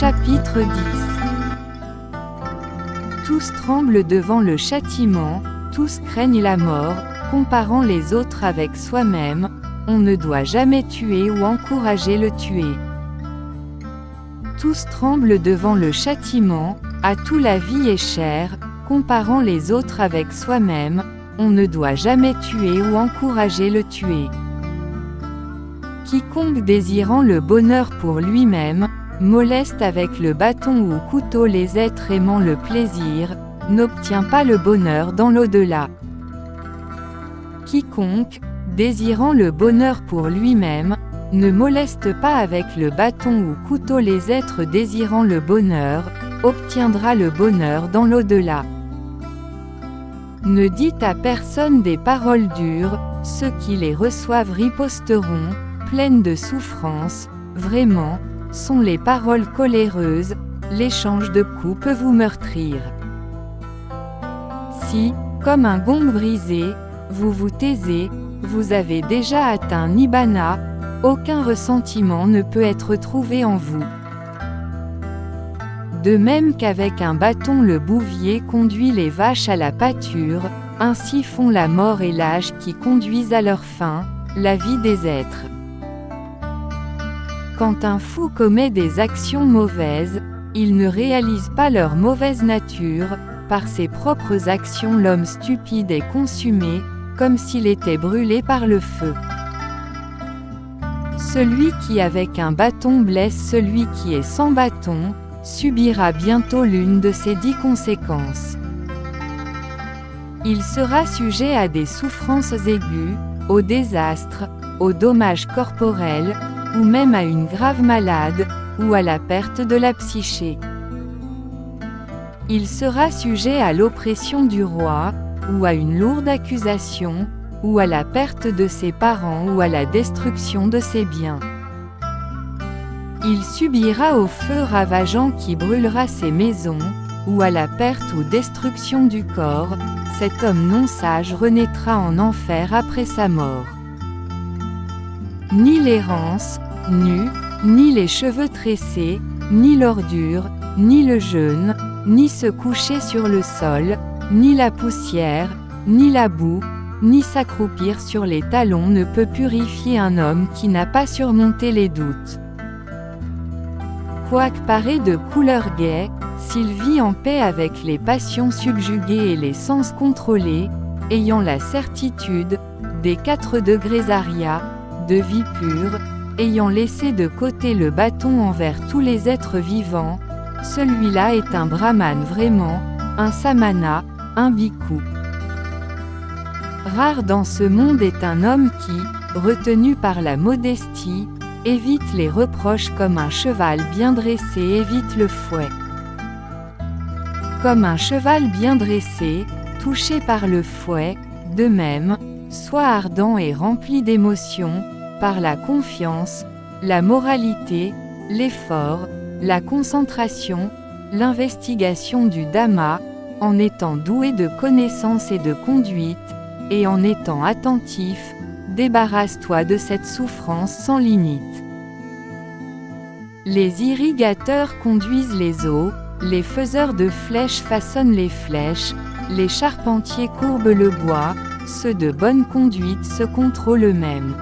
Chapitre 10. Tous tremblent devant le châtiment, tous craignent la mort, comparant les autres avec soi-même, on ne doit jamais tuer ou encourager le tuer. Tous tremblent devant le châtiment, à tout la vie est chère, comparant les autres avec soi-même, on ne doit jamais tuer ou encourager le tuer. Quiconque désirant le bonheur pour lui-même, moleste avec le bâton ou couteau les êtres aimant le plaisir, n'obtient pas le bonheur dans l'au-delà. Quiconque, désirant le bonheur pour lui-même, ne moleste pas avec le bâton ou couteau les êtres désirant le bonheur, obtiendra le bonheur dans l'au-delà. Ne dites à personne des paroles dures, ceux qui les reçoivent riposteront, pleines de souffrance, vraiment, sont les paroles coléreuses, l'échange de coups peut vous meurtrir. Si, comme un gong brisé, vous vous taisez, vous avez déjà atteint Nibbana, aucun ressentiment ne peut être trouvé en vous. De même qu'avec un bâton le bouvier conduit les vaches à la pâture, ainsi font la mort et l'âge qui conduisent à leur fin, la vie des êtres. Quand un fou commet des actions mauvaises, il ne réalise pas leur mauvaise nature, par ses propres actions l'homme stupide est consumé, comme s'il était brûlé par le feu. Celui qui avec un bâton blesse celui qui est sans bâton, subira bientôt l'une de ces 10 conséquences. Il sera sujet à des souffrances aiguës, au désastre, aux dommages corporels, ou même à une grave malade, ou à la perte de la psyché. Il sera sujet à l'oppression du roi, ou à une lourde accusation, ou à la perte de ses parents ou à la destruction de ses biens. Il subira au feu ravageant qui brûlera ses maisons, ou à la perte ou destruction du corps, cet homme non sage renaîtra en enfer après sa mort. Ni l'errance, nu, ni les cheveux tressés, ni l'ordure, ni le jeûne, ni se coucher sur le sol, ni la poussière, ni la boue, ni s'accroupir sur les talons ne peut purifier un homme qui n'a pas surmonté les doutes. Quoique paré de couleurs gaies, s'il vit en paix avec les passions subjuguées et les sens contrôlés, ayant la certitude, des 4 degrés Arya, de vie pure, ayant laissé de côté le bâton envers tous les êtres vivants, celui-là est un brahmane vraiment, un samana, un bhikkhu. Rare dans ce monde est un homme qui, retenu par la modestie, évite les reproches comme un cheval bien dressé évite le fouet. Comme un cheval bien dressé, touché par le fouet, de même, sois ardent et rempli d'émotions, par la confiance, la moralité, l'effort, la concentration, l'investigation du Dhamma, en étant doué de connaissance et de conduite, et en étant attentif, débarrasse-toi de cette souffrance sans limite. Les irrigateurs conduisent les eaux, les faiseurs de flèches façonnent les flèches, les charpentiers courbent le bois, ceux de bonne conduite se contrôlent eux-mêmes.